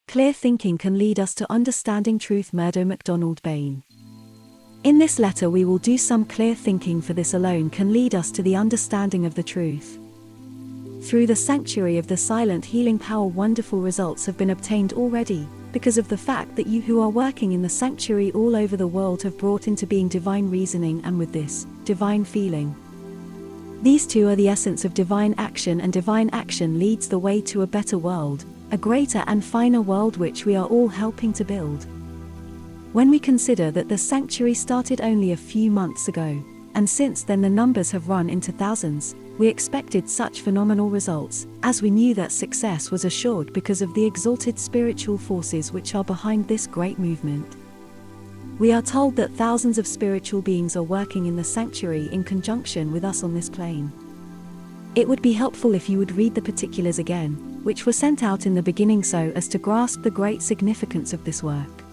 Clear thinking can lead us to understanding truth. Murdo MacDonald-Bayne. In this letter we will do some clear thinking, for this alone can lead us to the understanding of the truth. Through the sanctuary of the silent healing power, wonderful results have been obtained already, because of the fact that you who are working in the sanctuary all over the world have brought into being divine reasoning, and with this, divine feeling. These two are the essence of divine action, and divine action leads the way to a better world, a greater and finer world which we are all helping to build. When we consider that the sanctuary started only a few months ago, and since then the numbers have run into thousands, we expected such phenomenal results, as we knew that success was assured because of the exalted spiritual forces which are behind this great movement. We are told that thousands of spiritual beings are working in the sanctuary in conjunction with us on this plane. It would be helpful if you would read the particulars again, which were sent out in the beginning, so as to grasp the great significance of this work.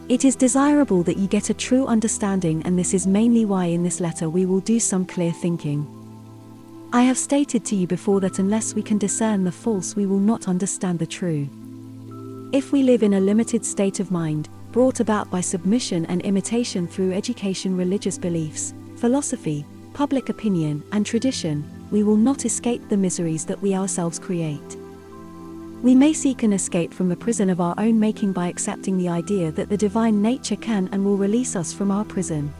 It is desirable that you get a true understanding, and this is mainly why in this letter we will do some clear thinking. I have stated to you before that unless we can discern the false, we will not understand the true. If we live in a limited state of mind, brought about by submission and imitation through education, religious beliefs, philosophy, public opinion, and tradition, we will not escape the miseries that we ourselves create. We may seek an escape from the prison of our own making by accepting the idea that the divine nature can and will release us from our prison.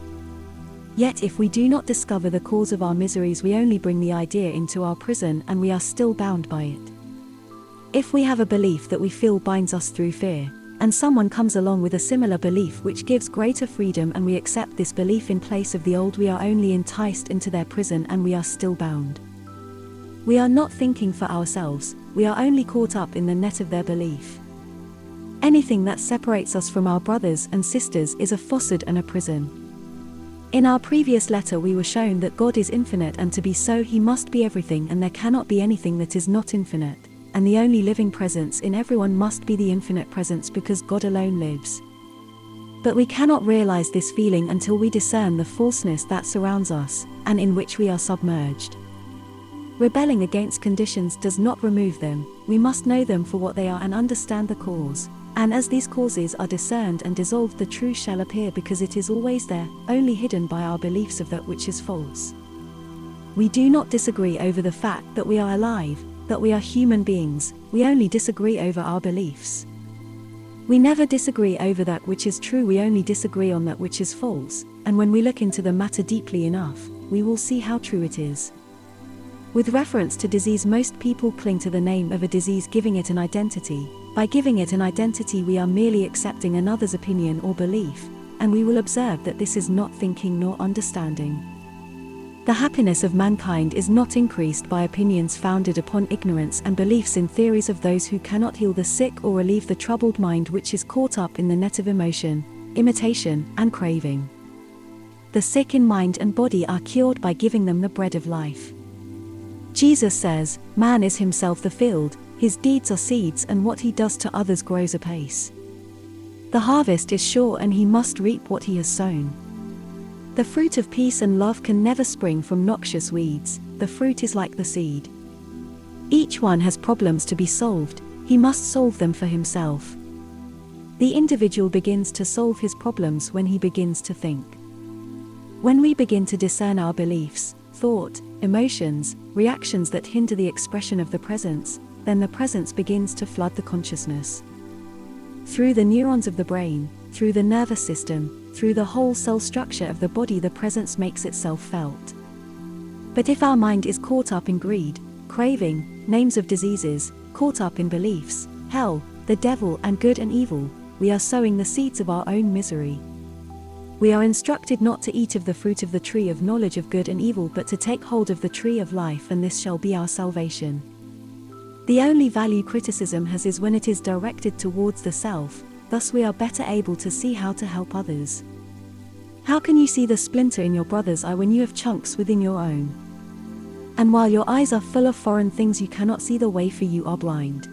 Yet if we do not discover the cause of our miseries, we only bring the idea into our prison, and we are still bound by it. If we have a belief that we feel binds us through fear, and someone comes along with a similar belief which gives greater freedom, and we accept this belief in place of the old, we are only enticed into their prison, and we are still bound. We are not thinking for ourselves, we are only caught up in the net of their belief. Anything that separates us from our brothers and sisters is a falsehood and a prison. In our previous letter we were shown that God is infinite, and to be so he must be everything, and there cannot be anything that is not infinite, and the only living presence in everyone must be the infinite presence, because God alone lives. But we cannot realize this feeling until we discern the falseness that surrounds us, and in which we are submerged. Rebelling against conditions does not remove them, we must know them for what they are and understand the cause. And as these causes are discerned and dissolved, the truth shall appear, because it is always there, only hidden by our beliefs of that which is false. We do not disagree over the fact that we are alive, that we are human beings, we only disagree over our beliefs. We never disagree over that which is true, we only disagree on that which is false, and when we look into the matter deeply enough, we will see how true it is. With reference to disease, most people cling to the name of a disease, giving it an identity. By giving it an identity, we are merely accepting another's opinion or belief, and we will observe that this is not thinking nor understanding. The happiness of mankind is not increased by opinions founded upon ignorance and beliefs in theories of those who cannot heal the sick or relieve the troubled mind which is caught up in the net of emotion, imitation, and craving. The sick in mind and body are cured by giving them the bread of life. Jesus says, "Man is himself the field, his deeds are seeds, and what he does to others grows apace." The harvest is sure, and he must reap what he has sown. The fruit of peace and love can never spring from noxious weeds, the fruit is like the seed. Each one has problems to be solved, he must solve them for himself. The individual begins to solve his problems when he begins to think. When we begin to discern our beliefs, thought, emotions, reactions that hinder the expression of the presence, then the presence begins to flood the consciousness. Through the neurons of the brain, through the nervous system, through the whole cell structure of the body, the presence makes itself felt. But if our mind is caught up in greed, craving, names of diseases, caught up in beliefs, hell, the devil, and good and evil, we are sowing the seeds of our own misery. We are instructed not to eat of the fruit of the tree of knowledge of good and evil, but to take hold of the tree of life, and this shall be our salvation. The only value criticism has is when it is directed towards the self, thus we are better able to see how to help others. How can you see the splinter in your brother's eye when you have chunks within your own? And while your eyes are full of foreign things, you cannot see the way, for you are blind.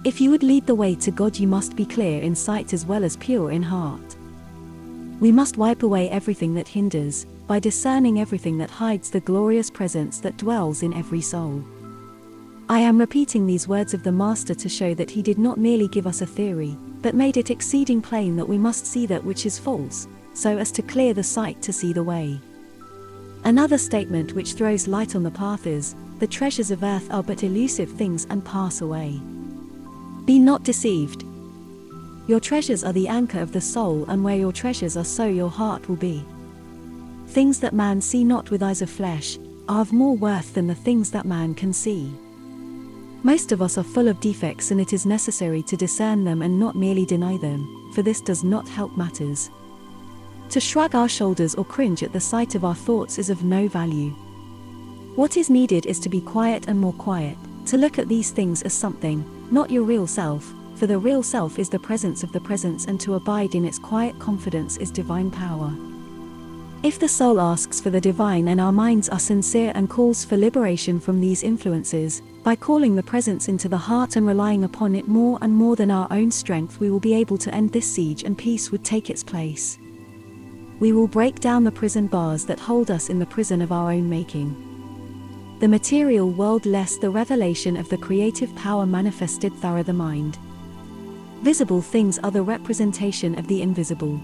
If you would lead the way to God, you must be clear in sight as well as pure in heart. We must wipe away everything that hinders, by discerning everything that hides the glorious presence that dwells in every soul. I am repeating these words of the Master to show that he did not merely give us a theory, but made it exceeding plain that we must see that which is false, so as to clear the sight to see the way. Another statement which throws light on the path is, the treasures of earth are but elusive things and pass away. Be not deceived. Your treasures are the anchor of the soul, and where your treasures are, so your heart will be. Things that man see not with eyes of flesh are of more worth than the things that man can see. Most of us are full of defects, and it is necessary to discern them and not merely deny them, for this does not help matters. To shrug our shoulders or cringe at the sight of our thoughts is of no value. What is needed is to be quiet and more quiet, to look at these things as something, not your real self, for the real self is the presence of the presence, and to abide in its quiet confidence is divine power. If the soul asks for the divine and our minds are sincere and calls for liberation from these influences, by calling the presence into the heart and relying upon it more and more than our own strength, we will be able to end this siege and peace would take its place. We will break down the prison bars that hold us in the prison of our own making. The material world less the revelation of the creative power manifested through the mind. Visible things are the representation of the invisible.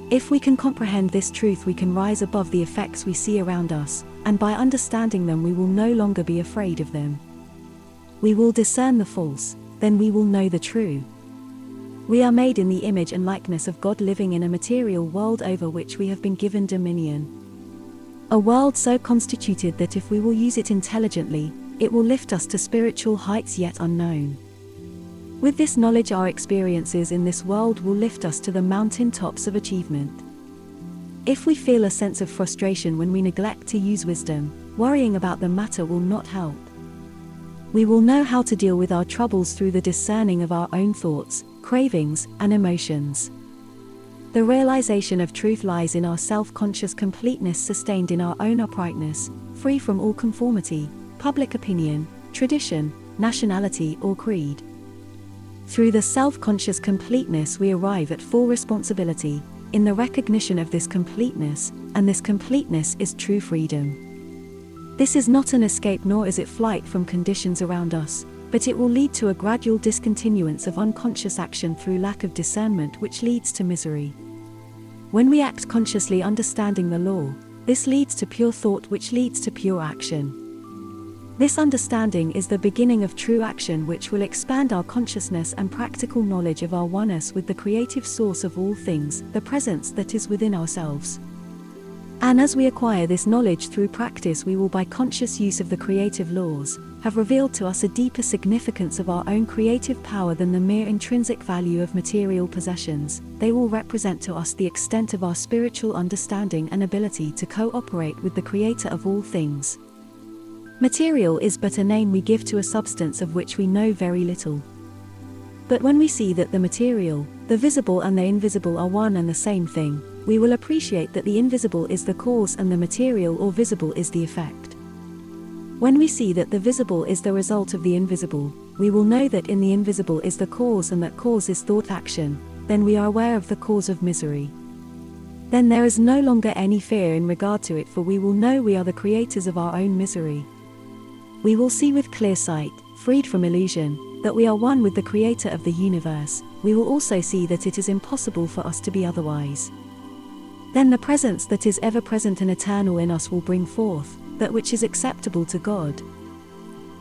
If we can comprehend this truth, we can rise above the effects we see around us, and by understanding them we will no longer be afraid of them. We will discern the false, then we will know the true. We are made in the image and likeness of God, living in a material world over which we have been given dominion. A world so constituted that if we will use it intelligently, it will lift us to spiritual heights yet unknown. With this knowledge, our experiences in this world will lift us to the mountain tops of achievement. If we feel a sense of frustration when we neglect to use wisdom, worrying about the matter will not help. We will know how to deal with our troubles through the discerning of our own thoughts, cravings, and emotions. The realization of truth lies in our self-conscious completeness, sustained in our own uprightness, free from all conformity, public opinion, tradition, nationality, or creed. Through the self-conscious completeness we arrive at full responsibility, in the recognition of this completeness, and this completeness is true freedom. This is not an escape, nor is it flight from conditions around us, but it will lead to a gradual discontinuance of unconscious action through lack of discernment, which leads to misery. When we act consciously understanding the law, this leads to pure thought, which leads to pure action. This understanding is the beginning of true action, which will expand our consciousness and practical knowledge of our oneness with the creative source of all things, the presence that is within ourselves. And as we acquire this knowledge through practice, we will, by conscious use of the creative laws, have revealed to us a deeper significance of our own creative power than the mere intrinsic value of material possessions. They will represent to us the extent of our spiritual understanding and ability to cooperate with the Creator of all things. Material is but a name we give to a substance of which we know very little. But when we see that the material, the visible and the invisible are one and the same thing, we will appreciate that the invisible is the cause and the material or visible is the effect. When we see that the visible is the result of the invisible, we will know that in the invisible is the cause, and that cause is thought action. Then we are aware of the cause of misery. Then there is no longer any fear in regard to it, for we will know we are the creators of our own misery. We will see with clear sight, freed from illusion, that we are one with the Creator of the universe. We will also see that it is impossible for us to be otherwise. Then the presence that is ever present and eternal in us will bring forth that which is acceptable to God.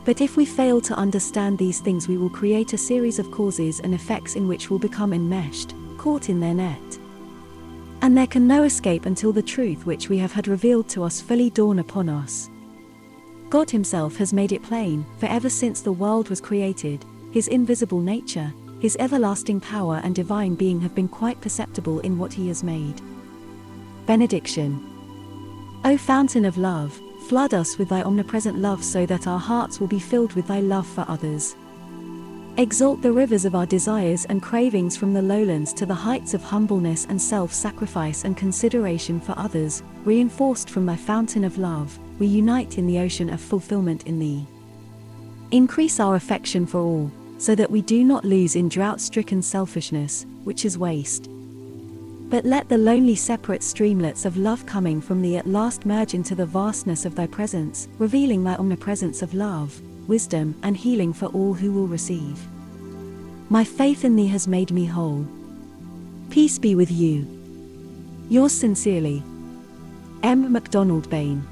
But if we fail to understand these things, we will create a series of causes and effects in which will become enmeshed, caught in their net. And there can no escape until the truth which we have had revealed to us fully dawn upon us. God Himself has made it plain, for ever since the world was created, His invisible nature, His everlasting power and divine being have been quite perceptible in what He has made. Benediction. O Fountain of Love, flood us with Thy omnipresent love, so that our hearts will be filled with Thy love for others. Exalt the rivers of our desires and cravings from the lowlands to the heights of humbleness and self-sacrifice and consideration for others. Reinforced from Thy fountain of love, we unite in the ocean of fulfillment in Thee. Increase our affection for all, so that we do not lose in drought-stricken selfishness, which is waste. But let the lonely separate streamlets of love coming from Thee at last merge into the vastness of Thy presence, revealing Thy omnipresence of love. wisdom, and healing for all who will receive. My faith in thee has made me whole. Peace be with you. Yours sincerely, M. MacDonald-Bayne.